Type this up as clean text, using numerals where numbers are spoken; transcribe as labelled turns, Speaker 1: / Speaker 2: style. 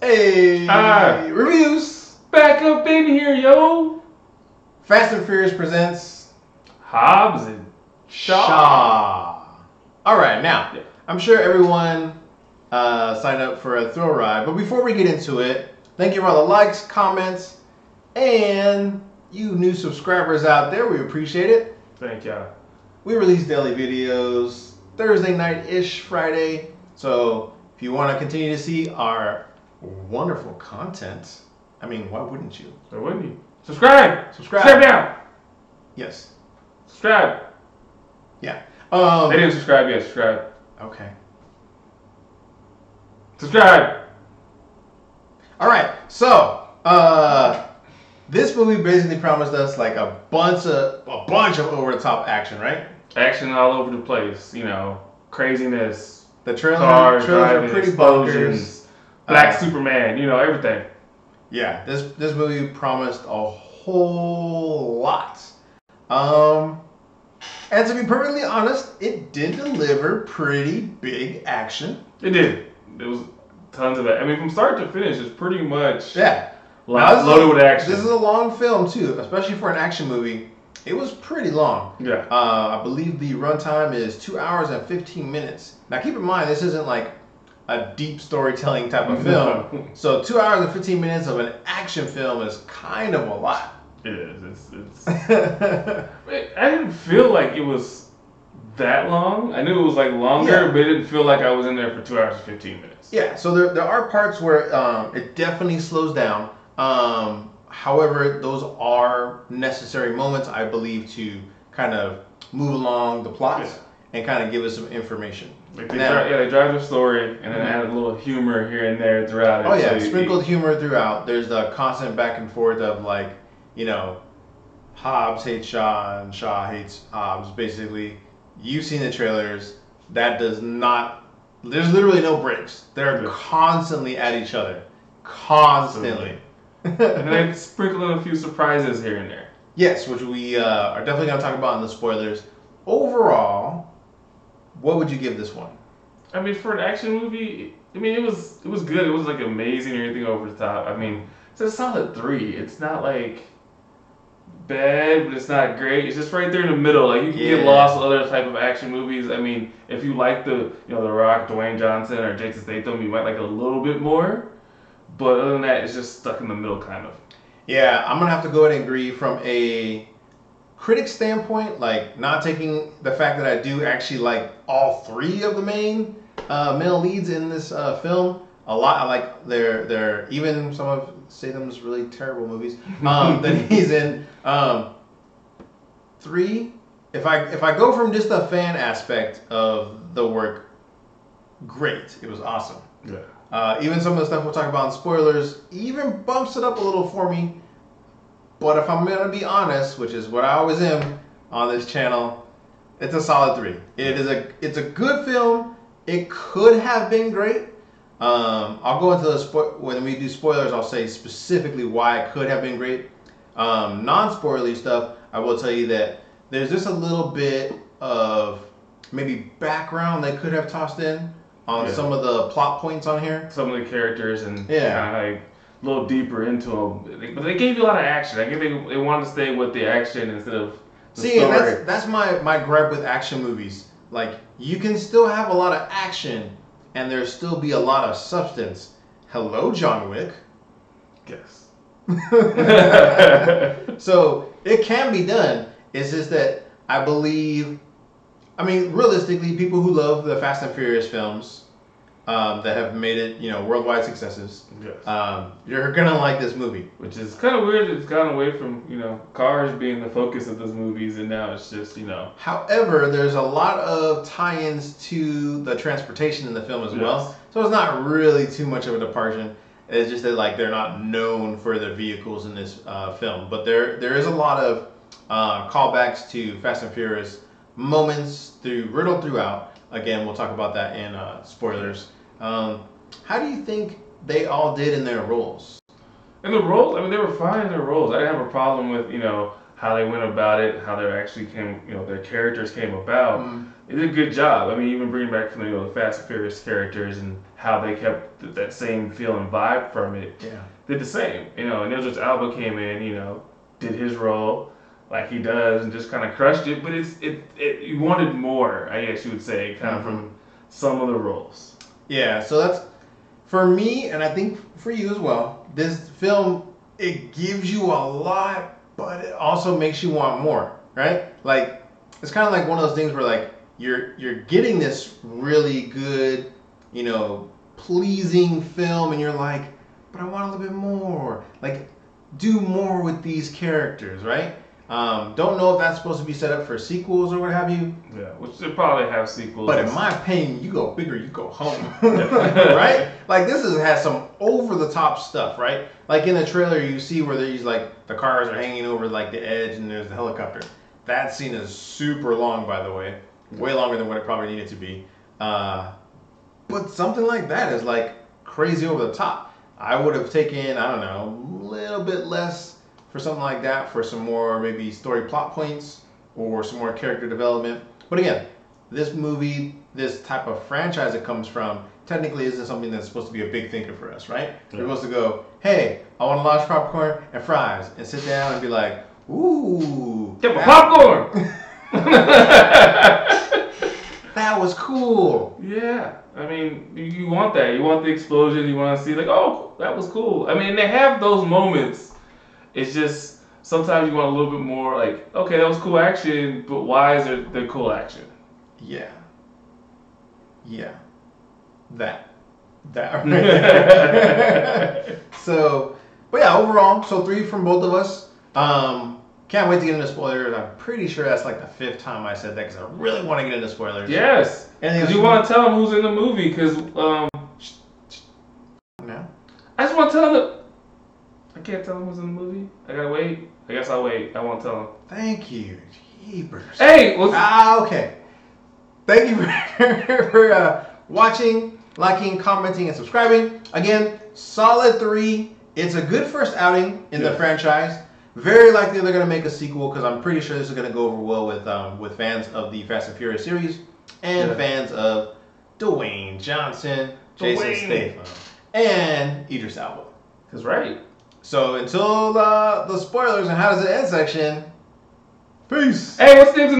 Speaker 1: Hey, reviews.
Speaker 2: Back up in here, yo.
Speaker 1: Fast and Furious presents
Speaker 2: Hobbs and Shaw.
Speaker 1: All right, now I'm sure everyone signed up for a thrill ride, but before we get into it, thank you for all the likes, comments, and you new subscribers out there. We appreciate it.
Speaker 2: Thank y'all.
Speaker 1: We release daily videos Thursday night-ish, Friday. So if you want to continue to see our wonderful content, I mean, why wouldn't you?
Speaker 2: Why wouldn't you? Subscribe.
Speaker 1: Subscribe
Speaker 2: Now.
Speaker 1: Yes.
Speaker 2: Subscribe.
Speaker 1: Yeah.
Speaker 2: They didn't subscribe yet. Subscribe.
Speaker 1: Okay.
Speaker 2: Subscribe.
Speaker 1: All right. So, this movie basically promised us like a bunch of over-the-top action, right?
Speaker 2: Action all over the place. You know, craziness.
Speaker 1: The trailers
Speaker 2: driving,
Speaker 1: are pretty
Speaker 2: explosions.
Speaker 1: bonkers.
Speaker 2: Black Superman. You know, everything.
Speaker 1: Yeah. This movie promised a whole lot. And to be perfectly honest, it did deliver pretty big action.
Speaker 2: It did. It was tons of it. I mean, from start to finish, it's pretty much loaded with action.
Speaker 1: This is a long film too, especially for an action movie. It was pretty long.
Speaker 2: Yeah.
Speaker 1: I believe the runtime is 2 hours and 15 minutes. Now keep in mind, this isn't like a deep storytelling type of film. So 2 hours and 15 minutes of an action film is kind of a lot.
Speaker 2: It is. It's I didn't feel like it was that long. I knew it was like longer, but it didn't feel like I was in there for 2 hours and 15 minutes.
Speaker 1: Yeah, so there are parts where it definitely slows down. However, those are necessary moments, I believe, to kind of move along the plot and kind of give us some information.
Speaker 2: Like they drive the story and then add a little humor here and there throughout it.
Speaker 1: Oh yeah, sprinkled humor throughout. There's the constant back and forth of like, you know, Hobbs hates Shaw and Shaw hates Hobbs. Basically, you've seen the trailers. That does not. There's literally no breaks. They're constantly at each other. Constantly.
Speaker 2: And then they sprinkle in a few surprises here and there.
Speaker 1: Yes, which we are definitely going to talk about in the spoilers. Overall, what would you give this one?
Speaker 2: I mean, for an action movie, I mean, it was good. It was like amazing or anything over the top. I mean, it's a solid 3. It's not like bad, but it's not great. It's just right there in the middle. Like you can get lost with other type of action movies. I mean, if you like the The Rock, Dwayne Johnson, or Jason Statham, you might like it a little bit more. But other than that, it's just stuck in the middle, kind of. Yeah,
Speaker 1: I'm gonna have to go ahead and agree from a critic standpoint. Like not taking the fact that I do actually like all 3 of the main male leads in this film a lot. I like their even some of Statham's really terrible movies that he's in. 3. If I go from just the fan aspect of the work, great. It was awesome.
Speaker 2: Yeah.
Speaker 1: Even some of the stuff we'll talk about in spoilers even bumps it up a little for me. But if I'm gonna be honest, which is what I always am on this channel, it's a solid 3. It's a good film. It could have been great. I'll go into when we do spoilers. I'll say specifically why it could have been great. Non-spoilery stuff, I will tell you that there's just a little bit of maybe background they could have tossed in on some of the plot points on here.
Speaker 2: Some of the characters and kind of like a little deeper into them. But they gave you a lot of action. I think they wanted to stay with the action instead of the story.
Speaker 1: And that's my gripe with action movies. Like, you can still have a lot of action and there still be a lot of substance. Hello, John Wick.
Speaker 2: Yes.
Speaker 1: So it can be done. It's just that I believe, realistically, people who love the Fast and Furious films that have made it, worldwide successes, you're gonna like this movie.
Speaker 2: Which is kind of weird. It's gone away from cars being the focus of those movies, and now it's just
Speaker 1: However, there's a lot of tie-ins to the transportation in the film as well, so it's not really too much of a departure. It's just that they're not known for their vehicles in this film, but there is a lot of callbacks to Fast and Furious moments riddled throughout. Again, we'll talk about that in spoilers. How do you think they all did in their roles?
Speaker 2: In the roles, they were fine in their roles. I didn't have a problem with, how they went about it, how they actually came, their characters came about.
Speaker 1: Mm.
Speaker 2: They did a good job. I mean, even bringing back from the Fast and Furious characters and how they kept that same feel and vibe from it.
Speaker 1: Yeah.
Speaker 2: Did the same, and Idris Elba came in, did his role like he does and just kind of crushed it. But you wanted more, I guess you would say, kind of from some of the roles.
Speaker 1: Yeah. So that's for me, and I think for you as well. This film, it gives you a lot, but it also makes you want more, right? Like it's kind of like one of those things where like you're getting this really good, pleasing film, and you're like, but I want a little bit more. Like, do more with these characters, right? Don't know if that's supposed to be set up for sequels or what have you.
Speaker 2: Yeah, which they probably have sequels.
Speaker 1: But in my opinion, you go bigger, you go home, right? Like this has some over the top stuff, right? Like in the trailer, you see where these like the cars are hanging over like the edge, and there's the helicopter. That scene is super long, by the way, way longer than what it probably needed to be. But something like that is like crazy over the top. I would have taken, I don't know, a little bit less for something like that, for some more maybe story plot points or some more character development. But again, this movie, this type of franchise it comes from, technically isn't something that's supposed to be a big thinker for us, right? Yeah. We're supposed to go, hey, I want a large popcorn and fries, and sit down and be like, ooh.
Speaker 2: Get my popcorn!
Speaker 1: That was cool.
Speaker 2: Yeah. I mean, you want that. You want the explosion. You want to see, like, oh, that was cool. I mean, they have those moments. It's just sometimes you want a little bit more, like, okay, that was cool action, but why is there the cool action?
Speaker 1: Yeah. Yeah. That right there. So, but yeah, overall, so 3 from both of us. Can't wait to get into spoilers. I'm pretty sure that's like the 5th time I said that because I really want to get into spoilers.
Speaker 2: Yes. Because you want to tell them who's in the movie. Because
Speaker 1: no.
Speaker 2: I just want to tell them. I can't tell them who's in the movie. I gotta wait. I guess I'll wait. I won't tell them.
Speaker 1: Thank you, Jeepers.
Speaker 2: Hey.
Speaker 1: Okay. Thank you for watching, liking, commenting, and subscribing. Again, solid 3. It's a good first outing in the franchise. Very likely they're going to make a sequel because I'm pretty sure this is going to go over well with fans of the Fast and Furious series and fans of Dwayne Johnson, Jason Statham, and Idris Elba.
Speaker 2: That's right.
Speaker 1: So until the spoilers and how does it end section, peace.
Speaker 2: Hey, what's the